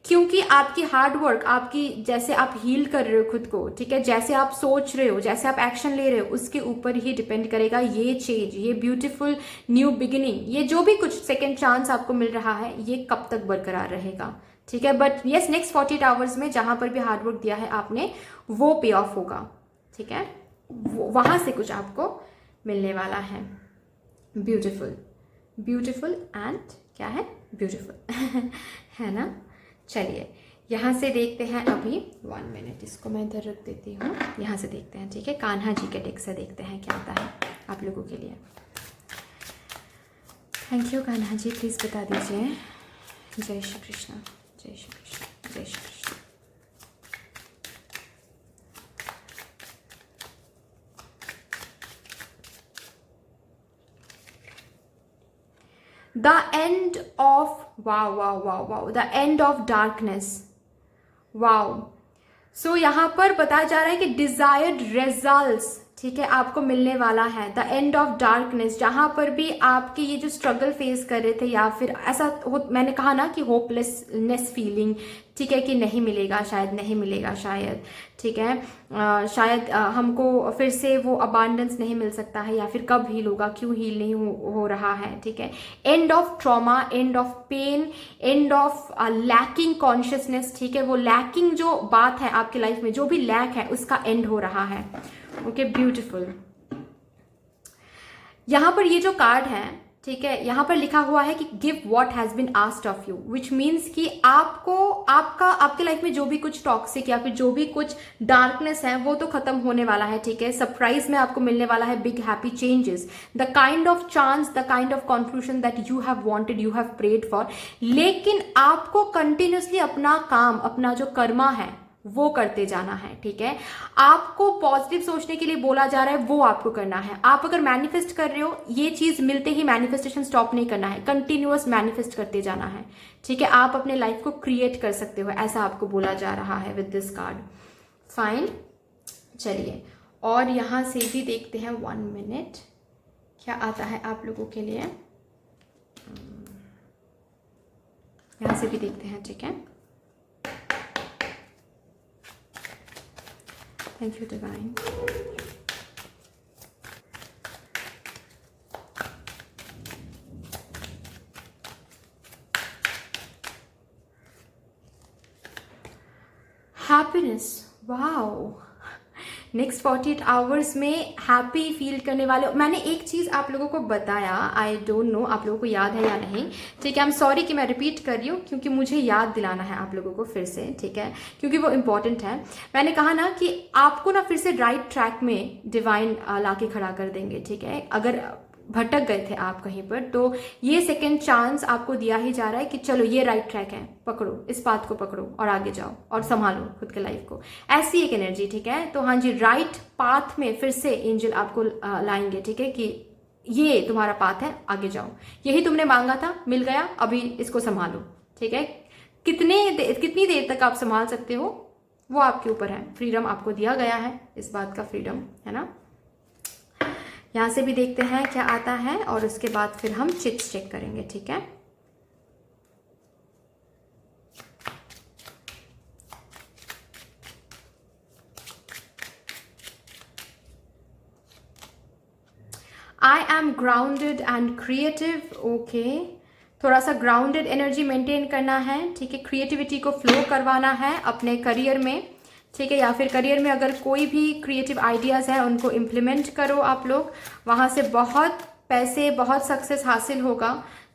क्योंकि आपकी हार्ड वर्क, आपकी जैसे आप हील कर रहे हो खुद को, ठीक है, जैसे आप सोच रहे हो, जैसे आप एक्शन ले रहे हो, उसके ऊपर ही डिपेंड करेगा ये चेंज, ये ब्यूटीफुल न्यू बिगिनिंग, ये जो भी कुछ सेकेंड चांस आपको मिल रहा है, ये कब तक बरकरार रहेगा, ठीक है। बट यस, नेक्स्ट 48 आवर्स में जहां पर भी हार्ड वर्क दिया है आपने, वो पे ऑफ होगा, ठीक है, वहां से कुछ आपको मिलने वाला है। ब्यूटीफुल, ब्यूटीफुल एंड क्या है, ब्यूटीफुल है ना। चलिए यहाँ से देखते हैं अभी, 1 मिनट, इसको मैं इधर रख देती हूँ, यहाँ से देखते हैं, ठीक है, कान्हा जी के डेक से देखते हैं क्या आता है आप लोगों के लिए। Thank you Kanha ji, please बता दीजिए। जय श्री कृष्ण, जय श्री कृष्ण, जय Shri Krishna. The end of, wow, wow, wow, wow, the end of darkness, wow. So यहाँ पर बताया जा रहा है कि डिजायर्ड रिजल्ट्स, ठीक है, आपको मिलने वाला है। द एंड ऑफ डार्कनेस, जहाँ पर भी आपके ये जो स्ट्रगल फेस कर रहे थे, या फिर ऐसा मैंने कहा ना कि होपलेसनेस फीलिंग, ठीक है, कि नहीं मिलेगा, शायद नहीं मिलेगा, शायद, ठीक है, शायद हमको फिर से वो अबांडेंस नहीं मिल सकता है, या फिर कब हील होगा, क्यों हील नहीं हो रहा है, ठीक है। End of trauma, end of pain, end of lacking consciousness, ठीक है, वो लैकिंग जो बात है आपकी लाइफ में, जो भी लैक है, उसका एंड हो रहा है, ओके, ब्यूटीफुल। यहां पर ये जो कार्ड है, ठीक है, यहां पर लिखा हुआ है कि give what has been asked of you, which means कि आपको आपके लाइफ में जो भी कुछ टॉक्सिक या फिर जो भी कुछ डार्कनेस है, वो तो खत्म होने वाला है, ठीक है। सरप्राइज में आपको मिलने वाला है big happy changes, the kind of chance, the kind of conclusion that you have wanted, you have prayed for. लेकिन आपको कंटिन्यूसली अपना काम, अपना जो कर्मा है, वो करते जाना है, ठीक है। आपको पॉजिटिव सोचने के लिए बोला जा रहा है, वो आपको करना है। आप अगर मैनिफेस्ट कर रहे हो, ये चीज मिलते ही मैनिफेस्टेशन स्टॉप नहीं करना है, कंटिन्यूअस मैनिफेस्ट करते जाना है, ठीक है। आप अपने लाइफ को क्रिएट कर सकते हो, ऐसा आपको बोला जा रहा है विद दिस कार्ड। फाइन, चलिए और यहां से भी देखते हैं, 1 मिनट, क्या आता है आप लोगों के लिए। यहां से भी देखते हैं, ठीक है। Thank you divine. Happiness, wow, next 48 hours में हैप्पी फील करने वाले। मैंने एक चीज़ आप लोगों को बताया, आई डोंट नो आप लोगों को याद है या नहीं, ठीक है। आई एम सॉरी कि मैं रिपीट कर रही हूँ, क्योंकि मुझे याद दिलाना है आप लोगों को फिर से, ठीक है, क्योंकि वो इम्पॉर्टेंट है। मैंने कहा ना कि आपको ना फिर से राइट ट्रैक में डिवाइन ला के खड़ा कर देंगे, ठीक है। अगर भटक गए थे आप कहीं पर, तो ये सेकेंड चांस आपको दिया ही जा रहा है कि चलो ये राइट ट्रैक है, पकड़ो, इस पाथ को पकड़ो और आगे जाओ और संभालो खुद के लाइफ को, ऐसी एक एनर्जी, ठीक है। तो हाँ जी, राइट पाथ में फिर से एंजल आपको लाएंगे, ठीक है, कि ये तुम्हारा पाथ है, आगे जाओ, यही तुमने मांगा था, मिल गया, अभी इसको संभालो, ठीक है। कितनी देर तक आप संभाल सकते हो वो आपके ऊपर है, फ्रीडम आपको दिया गया है, इस बात का फ्रीडम है ना। यहाँ से भी देखते हैं क्या आता है और उसके बाद फिर हम चिट्स चेक करेंगे, ठीक है। I M grounded and creative, okay, थोड़ा सा ग्राउंडेड एनर्जी मेंटेन करना है, ठीक है। क्रिएटिविटी को फ्लो करवाना है अपने करियर में, ठीक है, या फिर करियर में अगर कोई भी क्रिएटिव आइडियाज़ हैं उनको इम्प्लीमेंट करो आप लोग, वहाँ से बहुत पैसे, बहुत सक्सेस हासिल होगा,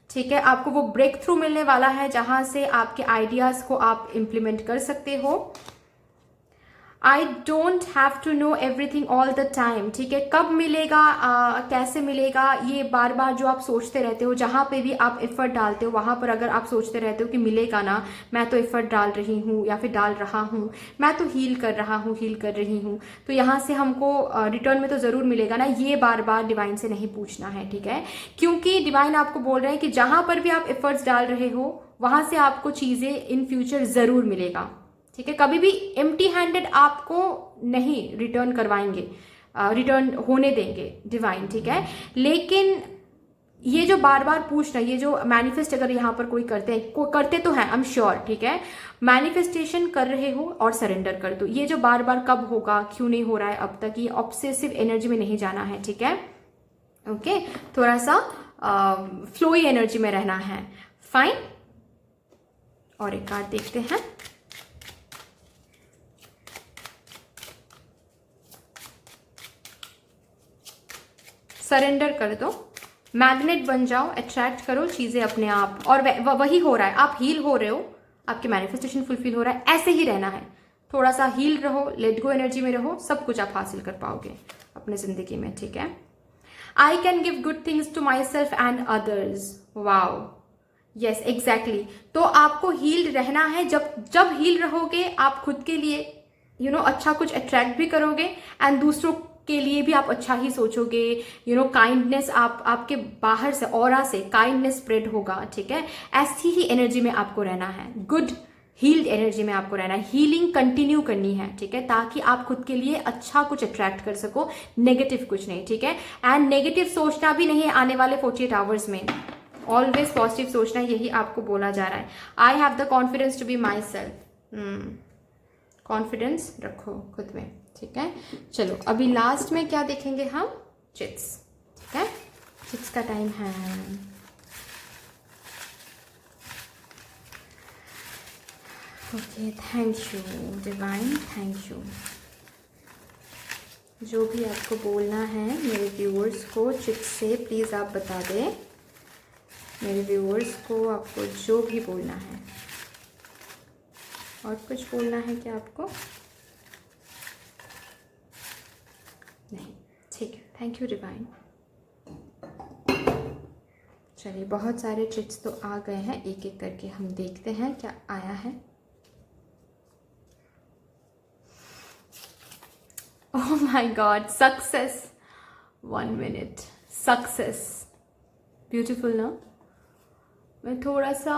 ठीक है। आपको वो ब्रेक थ्रू मिलने वाला है जहाँ से आपके आइडियाज़ को आप इम्प्लीमेंट कर सकते हो। I don't have to know everything all the time, ठीक है। कब मिलेगा, कैसे मिलेगा, ये बार बार जो आप सोचते रहते हो, जहाँ पे भी आप एफर्ट डालते हो वहाँ पर अगर आप सोचते रहते हो कि मिलेगा ना, मैं तो एफर्ट डाल रही हूँ या फिर डाल रहा हूँ, मैं तो हील कर रहा हूँ, हील कर रही हूँ, तो यहाँ से हमको रिटर्न में तो ज़रूर मिलेगा ना, ये बार बार डिवाइन से नहीं पूछना है, ठीक है। क्योंकि डिवाइन आपको बोल रहे हैं कि जहाँ पर भी आप एफर्ट्स डाल रहे हो वहाँ से आपको चीज़ें इन फ्यूचर ज़रूर मिलेगा, ठीक है। कभी भी एम्प्टी हैंडेड आपको नहीं रिटर्न करवाएंगे, रिटर्न होने देंगे डिवाइन, ठीक है। लेकिन ये जो बार बार पूछना, ये जो मैनिफेस्ट अगर यहाँ पर कोई करते तो हैं, आई एम श्योर, ठीक है। मैनिफेस्टेशन कर रहे हो और सरेंडर कर दो, ये जो बार बार कब होगा, क्यों नहीं हो रहा है अब तक, ये ऑब्सेसिव एनर्जी में नहीं जाना है, ठीक है, ओके। थोड़ा सा फ्लोई एनर्जी में रहना है, फाइन। और एक कार्ड देखते हैं, सरेंडर कर दो, मैग्नेट बन जाओ, अट्रैक्ट करो चीजें अपने आप, और वही हो रहा है, आप हील हो रहे हो, आपके मैनिफेस्टेशन फुलफिल हो रहा है, ऐसे ही रहना है, थोड़ा सा हील रहो, लेट गो एनर्जी में रहो, सब कुछ आप हासिल कर पाओगे अपने जिंदगी में, ठीक है। I can give good things to myself and others, wow, yes exactly. तो आपको हील्ड रहना है, जब हील रहोगे आप खुद के लिए अच्छा कुछ अट्रैक्ट भी करोगे, एंड दूसरों के लिए भी आप अच्छा ही सोचोगे, काइंडनेस आपके बाहर से, ऑरा से काइंडनेस स्प्रेड होगा, ठीक है। ऐसी ही एनर्जी में आपको रहना है, गुड हील्ड एनर्जी में आपको रहना है, हीलिंग कंटिन्यू करनी है, ठीक है, ताकि आप खुद के लिए अच्छा कुछ अट्रैक्ट कर सको, नेगेटिव कुछ नहीं, ठीक है। एंड नेगेटिव सोचना भी नहीं है आने वाले 48 आवर्स में, ऑलवेज पॉजिटिव सोचना, यही आपको बोला जा रहा है। I have the confidence to be myself, confidence रखो खुद में, ठीक है। चलो अभी लास्ट में क्या देखेंगे हम, चिट्स, ठीक है, चिट्स का टाइम है। Okay, thank you divine, thank you. जो भी आपको बोलना है मेरे व्यूअर्स को चिट्स से प्लीज़ आप बता दें, मेरे व्यूअर्स को आपको जो भी बोलना है। और कुछ बोलना है क्या आपको? नहीं, ठीक है, थैंक यू डिवाइन। चलिए बहुत सारे चिट्स तो आ गए हैं, एक एक करके हम देखते हैं क्या आया है। Oh my God, success, 1 minute, success, beautiful ना। मैं थोड़ा सा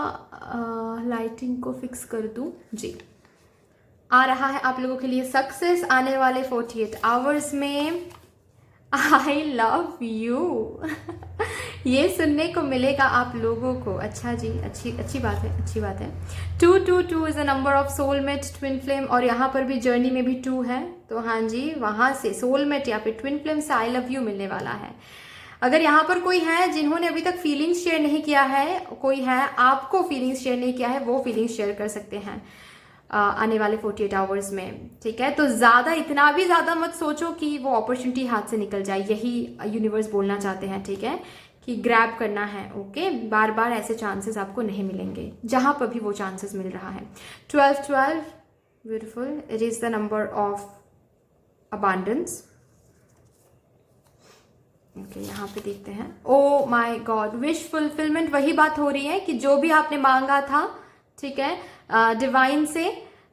लाइटिंग को फिक्स कर दूं जी। आ रहा है आप लोगों के लिए सक्सेस आने वाले 48 आवर्स में। आई लव यू ये सुनने को मिलेगा आप लोगों को। अच्छा जी, अच्छी बात है, अच्छी बात है। 222 is a number of soulmate, twin flame, और यहाँ पर भी जर्नी में भी 2 है, तो हाँ जी, वहाँ से सोलमेट या फिर ट्विन फ्लेम से आई लव यू मिलने वाला है। अगर यहाँ पर कोई है जिन्होंने अभी तक फीलिंग्स शेयर नहीं किया है, कोई है आपको फीलिंग्स शेयर नहीं किया है, वो फीलिंग्स शेयर कर सकते हैं आने वाले 48 आवर्स में, ठीक है। तो ज़्यादा, इतना भी ज़्यादा मत सोचो कि वो अपॉर्चुनिटी हाथ से निकल जाए, यही यूनिवर्स बोलना चाहते हैं, ठीक है, कि ग्रैब करना है, ओके। बार बार ऐसे चांसेस आपको नहीं मिलेंगे, जहां पर भी वो चांसेस मिल रहा है। 12 beautiful, it is the number of abundance, okay. यहाँ पे देखते हैं, oh my God, wish fulfilment, वही बात हो रही है कि जो भी आपने मांगा था, ठीक है, डिवाइन से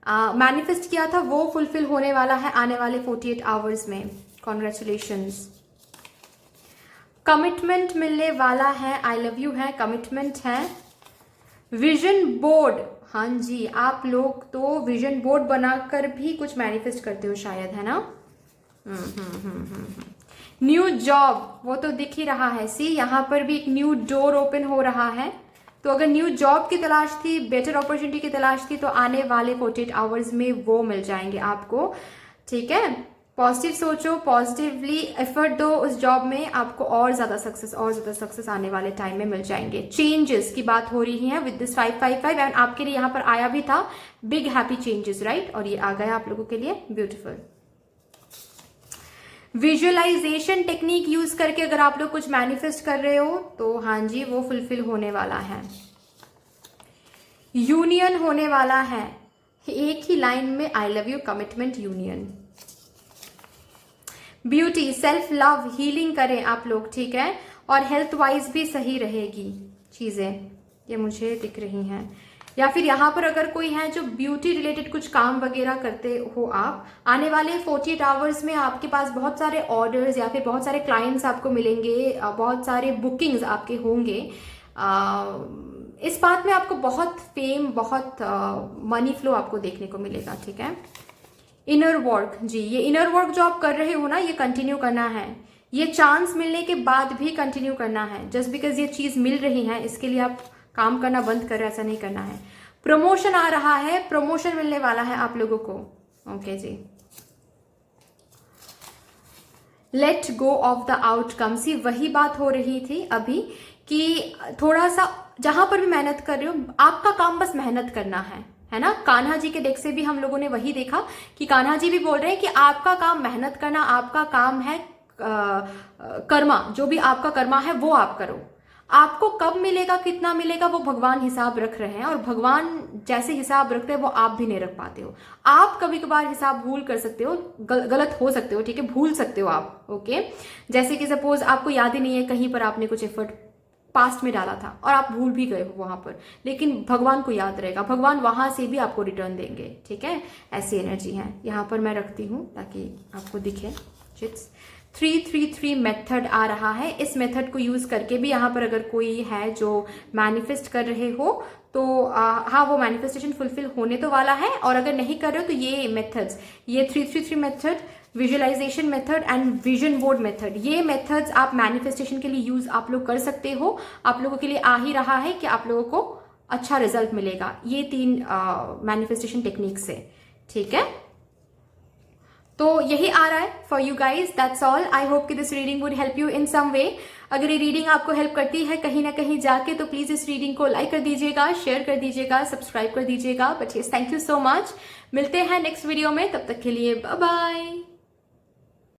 मैनिफेस्ट किया था, वो फुलफिल होने वाला है आने वाले 48 आवर्स में। कॉन्ग्रेचुलेशंस। कमिटमेंट मिलने वाला है, आई लव यू है, कमिटमेंट है। विजन बोर्ड, हाँ जी, आप लोग तो विजन बोर्ड बनाकर भी कुछ मैनिफेस्ट करते हो शायद, है ना। न्यू जॉब, वो तो दिख ही रहा है, सी यहाँ पर भी एक न्यू डोर ओपन हो रहा है। तो अगर न्यू जॉब की तलाश थी, बेटर अपॉर्चुनिटी की तलाश थी, तो आने वाले 48 आवर्स में वो मिल जाएंगे आपको, ठीक है। पॉजिटिव सोचो, पॉजिटिवली एफर्ट दो उस जॉब में, आपको और ज्यादा सक्सेस आने वाले टाइम में मिल जाएंगे। चेंजेस की बात हो रही है विद दिस 555, एंड आपके लिए यहाँ पर आया भी था बिग हैप्पी चेंजेस, राइट, और ये आ गया आप लोगों के लिए, ब्यूटीफुल। विजुअलाइजेशन टेक्निक यूज करके अगर आप लोग कुछ मैनिफेस्ट कर रहे हो, तो हाँ जी, वो फुलफिल होने वाला है। यूनियन होने वाला है, एक ही लाइन में, I love you, commitment, union. Beauty, self love, healing करें आप लोग, ठीक है, और हेल्थ वाइज भी सही रहेगी चीजें, ये मुझे दिख रही हैं। या फिर यहाँ पर अगर कोई है जो ब्यूटी रिलेटेड कुछ काम वगैरह करते हो आप, आने वाले 48 आवर्स में आपके पास बहुत सारे ऑर्डर्स या फिर बहुत सारे क्लाइंट्स आपको मिलेंगे, बहुत सारे बुकिंग्स आपके होंगे। इस बात में आपको बहुत फेम, बहुत मनी फ्लो आपको देखने को मिलेगा, ठीक है। इनर वर्क, जी, ये इनर वर्क जो आप कर रहे हो ना, ये कंटिन्यू करना है, ये चांस मिलने के बाद भी कंटिन्यू करना है। जस्ट बिकॉज ये चीज मिल रही है इसके लिए आप काम करना बंद कर, ऐसा नहीं करना है। प्रमोशन आ रहा है, प्रमोशन मिलने वाला है आप लोगों को, ओके जी। Let go of the outcome, see वही बात हो रही थी अभी कि थोड़ा सा जहां पर भी मेहनत कर रहे हो, आपका काम बस मेहनत करना है ना। कान्हा जी के डेक से भी हम लोगों ने वही देखा कि कान्हा जी भी बोल रहे हैं कि आपका काम मेहनत करना, आपका काम है कर्मा, जो भी आपका कर्मा है वो आप करो। आपको कब मिलेगा, कितना मिलेगा, वो भगवान हिसाब रख रहे हैं, और भगवान जैसे हिसाब रखते हैं वो आप भी नहीं रख पाते हो। आप कभी कभार हिसाब भूल कर सकते हो, गलत हो सकते हो, ठीक है, भूल सकते हो आप, ओके। जैसे कि सपोज आपको याद ही नहीं है, कहीं पर आपने कुछ एफर्ट पास्ट में डाला था और आप भूल भी गए हो वहां पर, लेकिन भगवान को याद रहेगा, भगवान वहां से भी आपको रिटर्न देंगे, ठीक है। ऐसी एनर्जी है यहाँ पर, मैं रखती हूँ ताकि आपको दिखे। 333 मेथड आ रहा है, इस मेथड को यूज करके भी यहाँ पर अगर कोई है जो मैनिफेस्ट कर रहे हो, तो हाँ, वो मैनिफेस्टेशन फुलफिल होने तो वाला है। और अगर नहीं कर रहे हो तो ये मेथड्स, ये 333 method, visualisation method and vision board method, ये मेथड्स आप मैनिफेस्टेशन के लिए यूज आप लोग कर सकते हो। आप लोगों के लिए आ ही रहा है कि आप लोगों को अच्छा रिजल्ट मिलेगा ये 3 मैनिफेस्टेशन टेक्निक से, ठीक है। तो यही आ रहा है for you guys, that's all. I hope कि this reading would help you in some way. अगर ये रीडिंग आपको हेल्प करती है कहीं ना कहीं जाके, तो प्लीज इस रीडिंग को लाइक कर दीजिएगा, शेयर कर दीजिएगा, सब्सक्राइब कर दीजिएगा। But yes, thank you so much. मिलते हैं नेक्स्ट वीडियो में, तब तक के लिए बाय बाय।